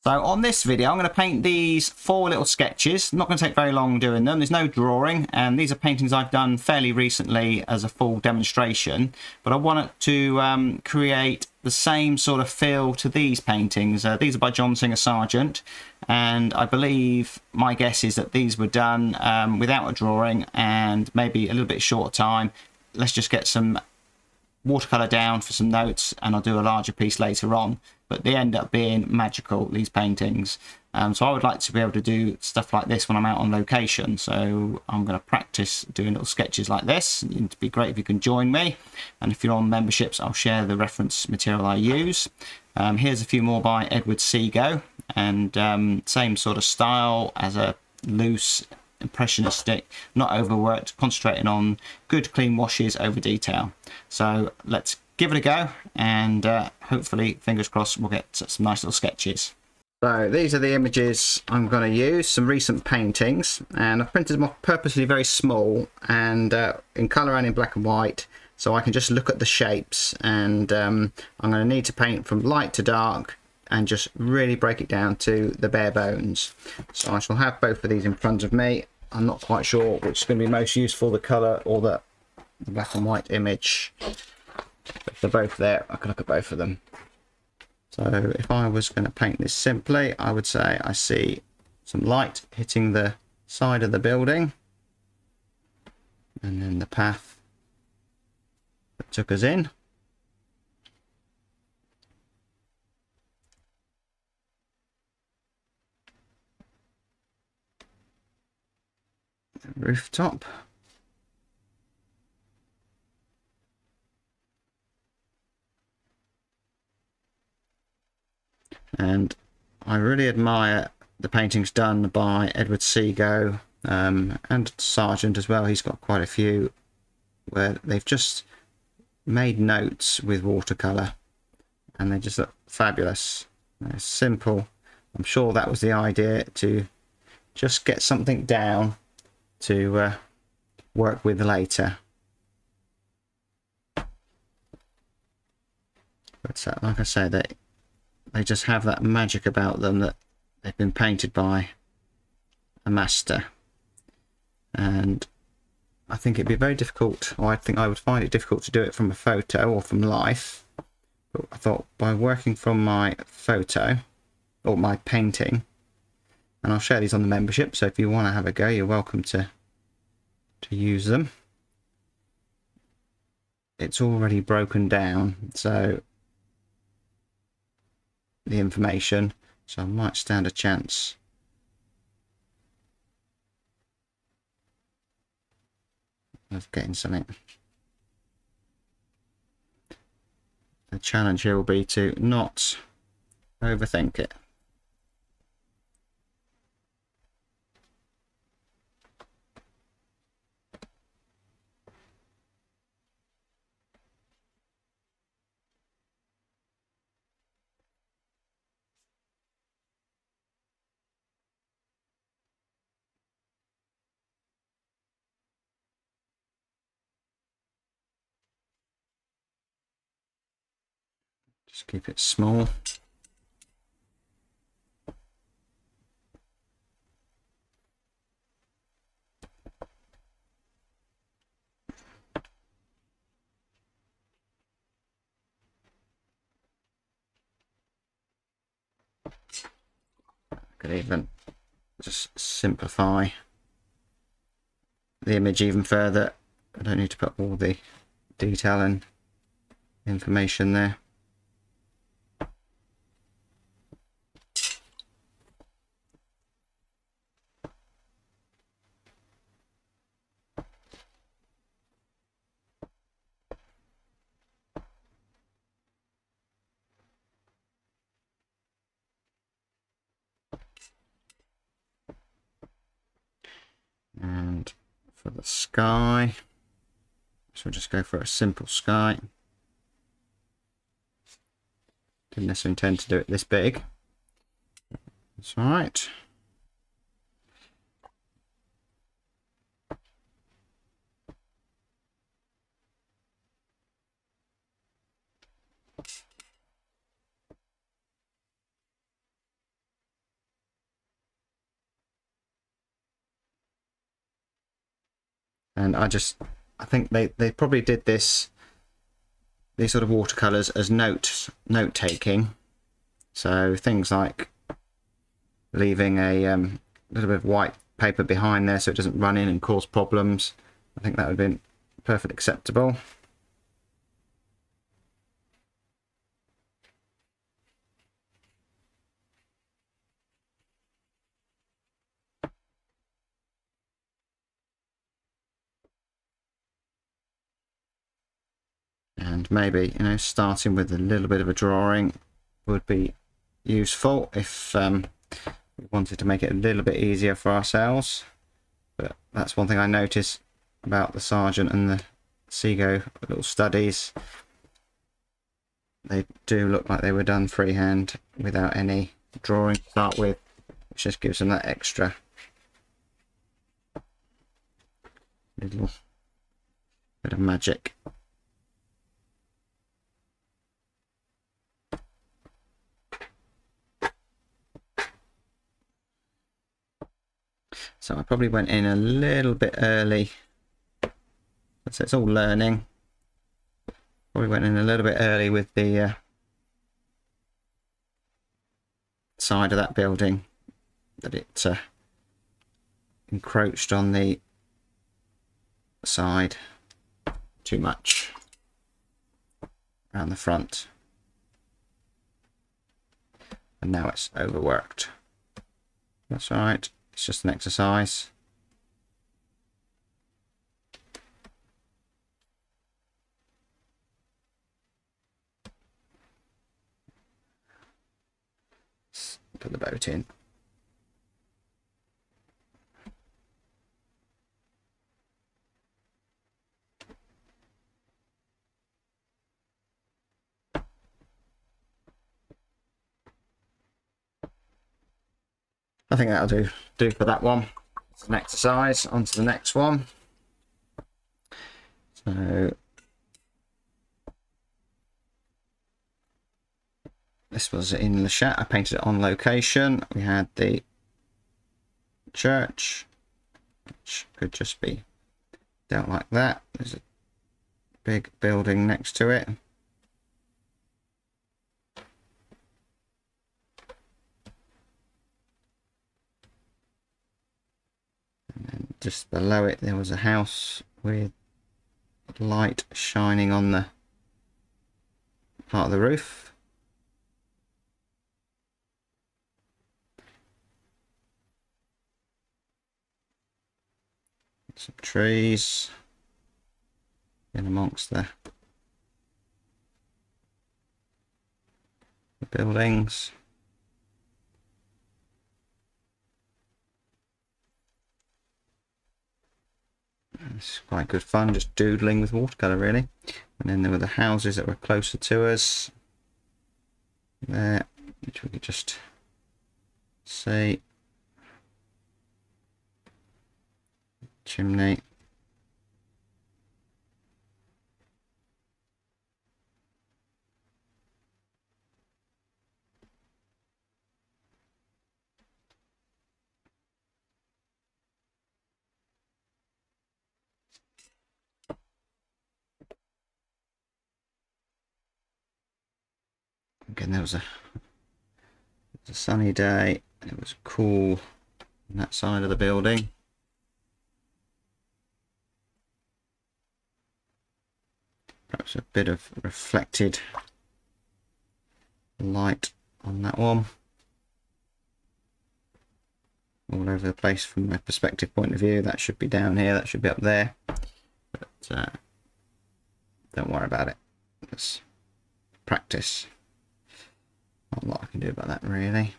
So on this video, I'm going to paint these 4 little sketches. Not going to take very long doing them. There's no drawing, and these are paintings I've done fairly recently as a full demonstration. But I wanted to create the same sort of feel to these paintings. These are by John Singer Sargent, and I believe, my guess is that these were done without a drawing and maybe a little bit short time. Let's just get some watercolor down for some notes, and I'll do a larger piece later on. But they end up being magical, these paintings. So I would like to be able to do stuff like this when I'm out on location. So I'm going to practice doing little sketches like this. It'd be great if you can join me. And if you're on memberships, I'll share the reference material I use. Here's a few more by Edward Seago, and same sort of style as a loose, impressionistic, not overworked, concentrating on good clean washes over detail. So let's give it a go, and hopefully, fingers crossed, we'll get some nice little sketches. So these are the images I'm going to use, some recent paintings, and I've printed them off purposely very small and in colour and in black and white, so I can just look at the shapes, and I'm going to need to paint from light to dark and just really break it down to the bare bones. So I shall have both of these in front of me. I'm not quite sure which is going to be most useful, the colour or the black and white image. If they're both there, I can look at both of them. So if I was going to paint this simply, I would say I see some light hitting the side of the building, and then the path that took us in. The rooftop. And I really admire the paintings done by Edward Seago and Sargent as well. He's got quite a few where they've just made notes with watercolour, and they just look fabulous. They're simple. I'm sure that was the idea, to just get something down to work with later. But like I said, they just have that magic about them, that they've been painted by a master. And I think it'd be very difficult, or I think I would find it difficult to do it from a photo or from life. But I thought, by working from my photo or my painting, and I'll share these on the membership, so if you want to have a go, you're welcome to use them. It's already broken down, so the information, so I might stand a chance of getting something. The challenge here will be to not overthink it. Just keep it small. I could even just simplify the image even further. I don't need to put all the detail and information there. And for the sky, so we'll just go for a simple sky. Didn't necessarily intend to do it this big. That's all right. And I think they probably did these sort of watercolors as note taking. So things like leaving a little bit of white paper behind there so it doesn't run in and cause problems. I think that would have been perfectly acceptable. And maybe, you know, starting with a little bit of a drawing would be useful if we wanted to make it a little bit easier for ourselves. But that's one thing I noticed about the Sargent and the Seago little studies. They do look like they were done freehand without any drawing to start with, which just gives them that extra little bit of magic. So I probably went in a little bit early. So it's all learning. Probably went in a little bit early with the side of that building, that it encroached on the side too much around the front. And now it's overworked. That's all right. It's just an exercise. Let's put the boat in. I think that'll do for that one. It's an exercise. On to the next one. So this was in Le Chat. I painted it on location. We had the church, which could just be dealt like that. There's a big building next to it. And then just below it there was a house with light shining on the part of the roof. Some trees in amongst the buildings. It's quite good fun just doodling with watercolour really. And then there were the houses that were closer to us there, which we could just see. Chimney. Again, there was a sunny day. It was cool on that side of the building. Perhaps a bit of reflected light on that one. All over the place from a perspective point of view. That should be down here, that should be up there. But don't worry about it. Let's practice. Not a lot I can do about that really.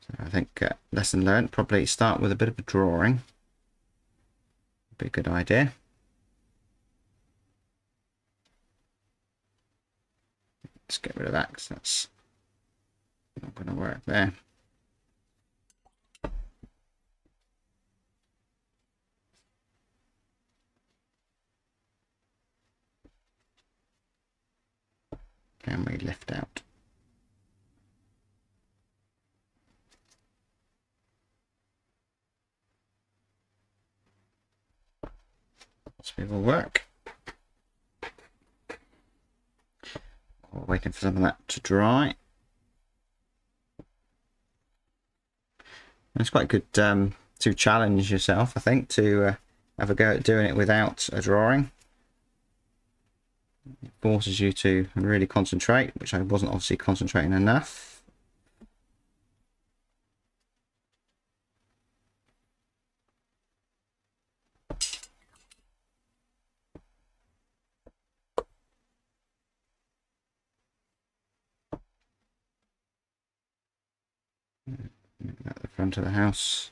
So I think lesson learned, probably start with a bit of a drawing. Be a good idea. Let's get rid of that because that's not going to work there. Can we lift out? It will work. We're waiting for some of that to dry. And it's quite good to challenge yourself, I think, to have a go at doing it without a drawing. It forces you to really concentrate, which I wasn't obviously concentrating enough. At the front of the house.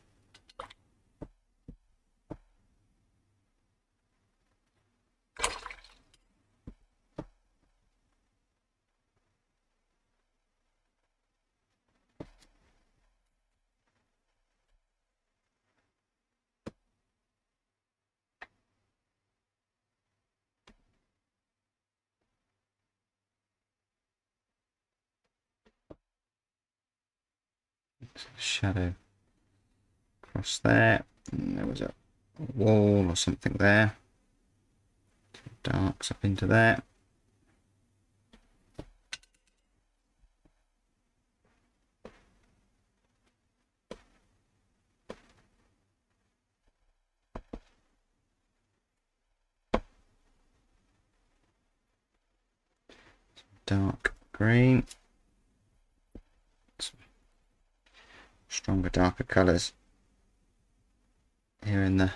Shadow across there, and there was a wall or something there. Darks up into there. Dark green. Stronger, darker colours here in the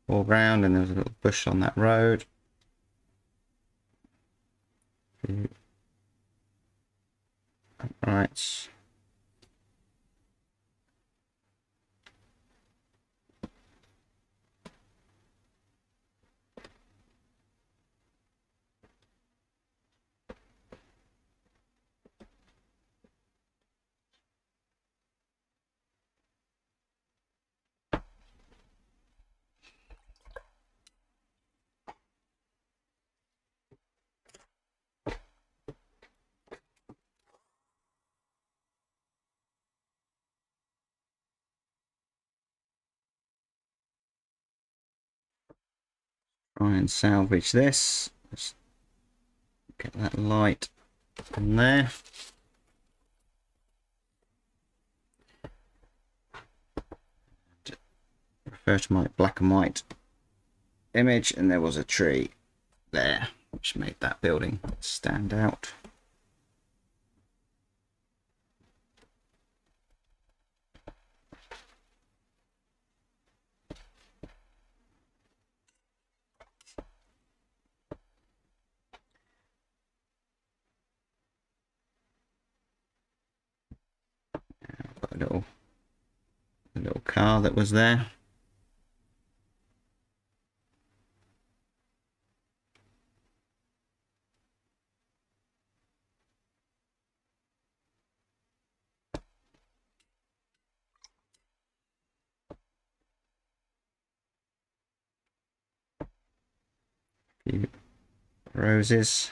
foreground, and there was a little bush on that road. Uprights. Try and salvage this. Just get that light on there. Refer to my black and white image, and there was a tree there which made that building stand out. Got a little car that was there. A few roses.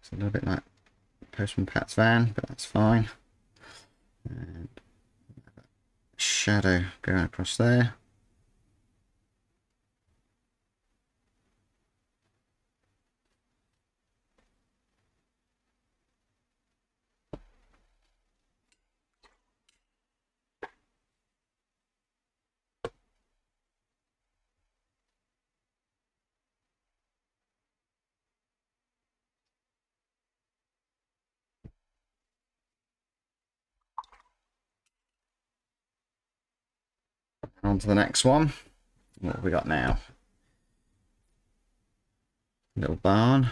It's a little bit like Postman Pat's van, but that's fine. And shadow going across there. On to the next one. What have we got now? Little barn.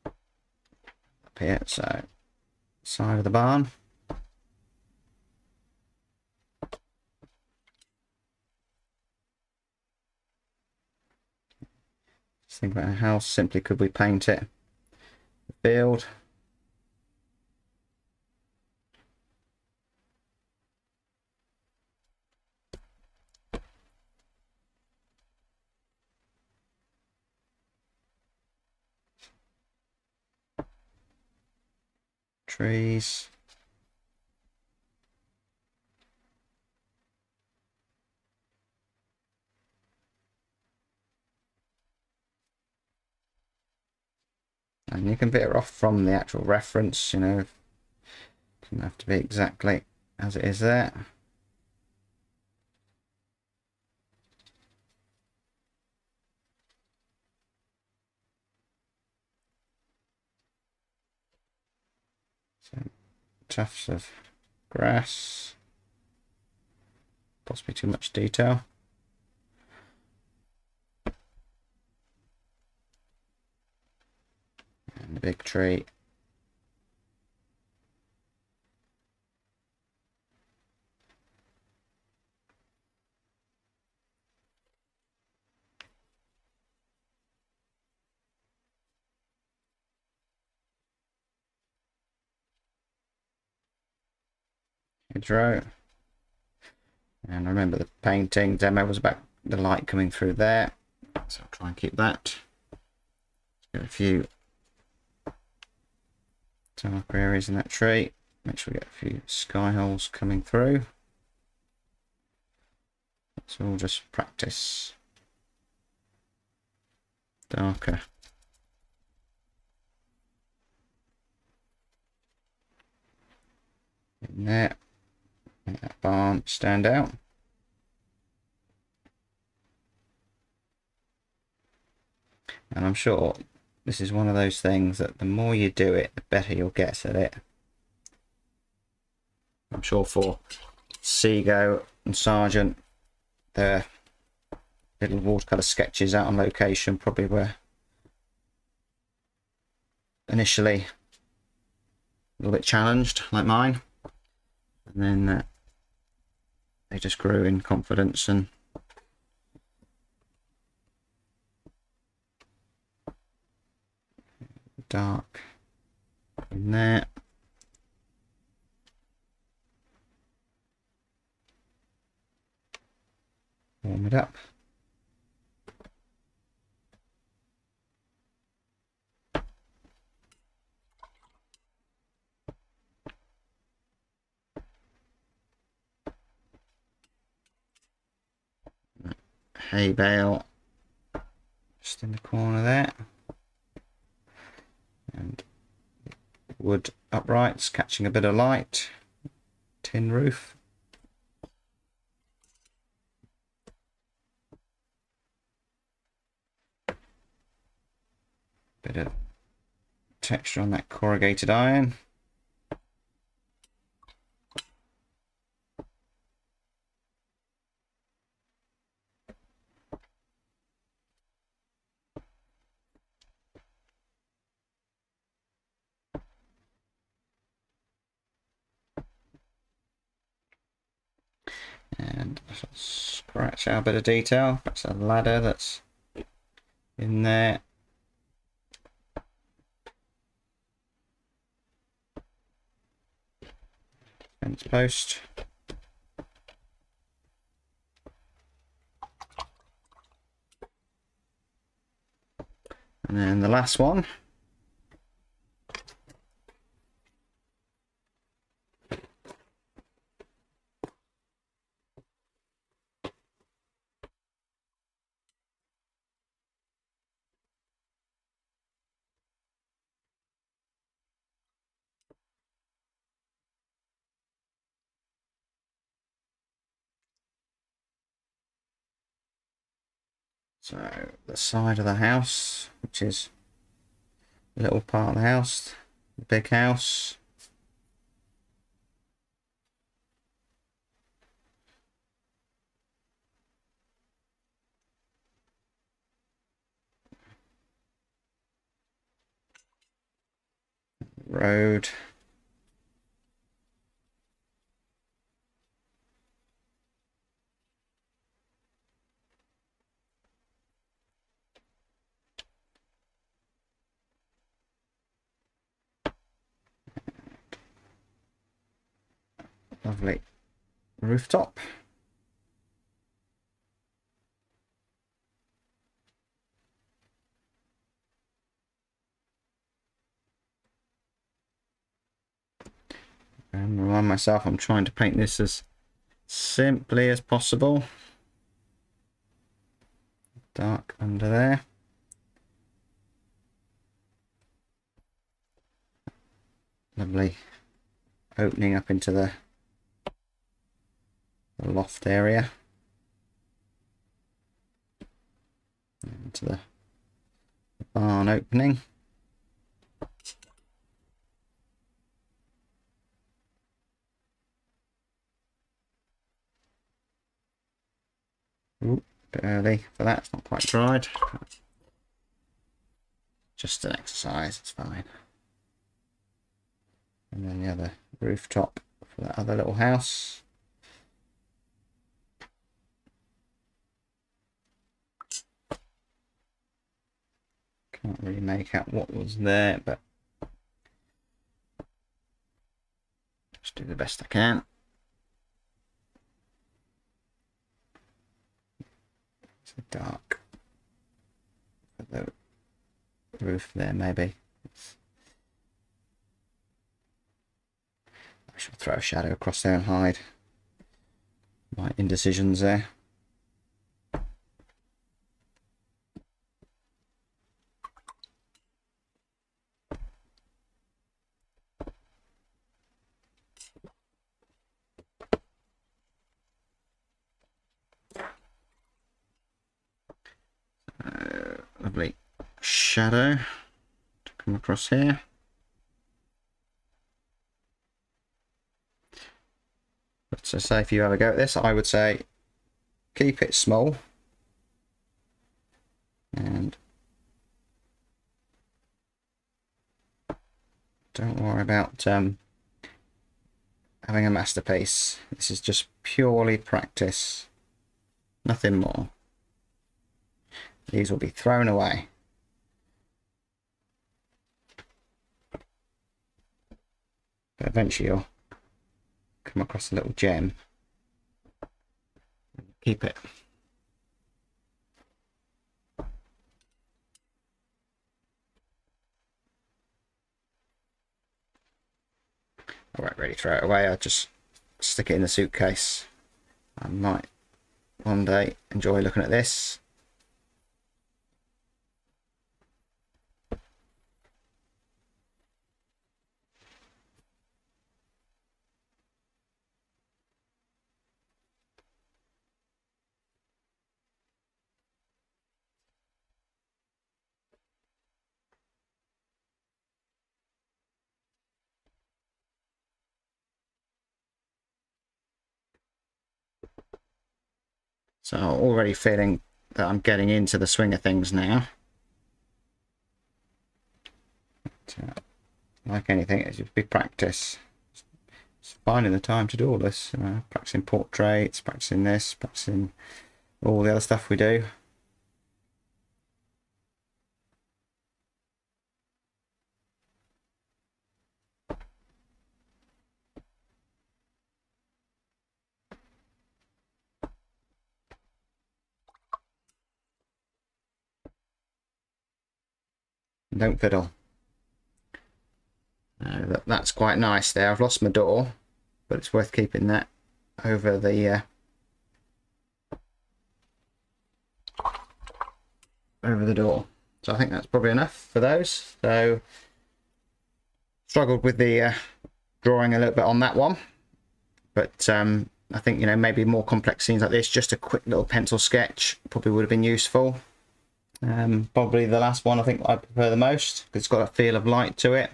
Up here, so side of the barn. Just think about how simply could we paint it. The field. Trees. And you can veer off from the actual reference, you know. It doesn't have to be exactly as it is there. So, tufts of grass. Possibly too much detail. And a big tree. Hedgerow. And remember the painting demo was about the light coming through there. So I'll try and keep that. Get a few darker areas in that tree. Make sure we get a few sky holes coming through. It's all just practice. Darker. In there. Make that barn stand out. And I'm sure this is one of those things that the more you do it, the better you'll get at it. I'm sure for Seago and Sargent, their little watercolour sketches out on location probably were initially a little bit challenged, like mine. And then they just grew in confidence and dark in there. Warm it up. Hay bale just in the corner there. And wood uprights catching a bit of light. Tin roof. Bit of texture on that corrugated iron. And scratch out a bit of detail. That's a ladder that's in there. Fence post. And then the last one. So the side of the house, which is a little part of the house, the big house. Road. Lovely rooftop. And remind myself I'm trying to paint this as simply as possible. Dark under there. Lovely opening up into the loft area. Into the barn opening. Ooh, bit early for that, it's not quite dried. Just an exercise, it's fine. And then the other rooftop for that other little house. Can't really make out what was there, but just do the best I can. It's dark for the roof there, maybe. I shall throw a shadow across there and hide my indecisions there. Lovely shadow to come across here. But so say if you have a go at this, I would say keep it small and don't worry about having a masterpiece. This is just purely practice, nothing more. These will be thrown away. But eventually you'll come across a little gem. Keep it. I won't really throw it away, I'll just stick it in the suitcase. I might one day enjoy looking at this. So already feeling that I'm getting into the swing of things now. But, like anything, it's just big practice. It's finding the time to do all this. Practicing portraits, practicing this, practicing all the other stuff we do. Don't fiddle. That's quite nice there. I've lost my door, but it's worth keeping that over the door. So I think that's probably enough for those. So struggled with the drawing a little bit on that one, but I think, you know, maybe more complex scenes like this, just a quick little pencil sketch probably would have been useful. Probably the last one I think I prefer the most, because it's got a feel of light to it.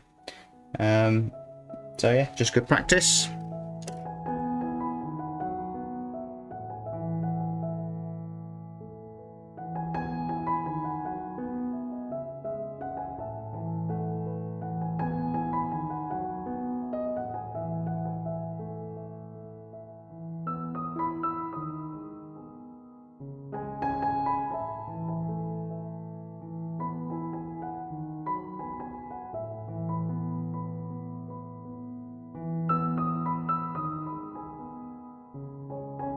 So yeah, just good practice.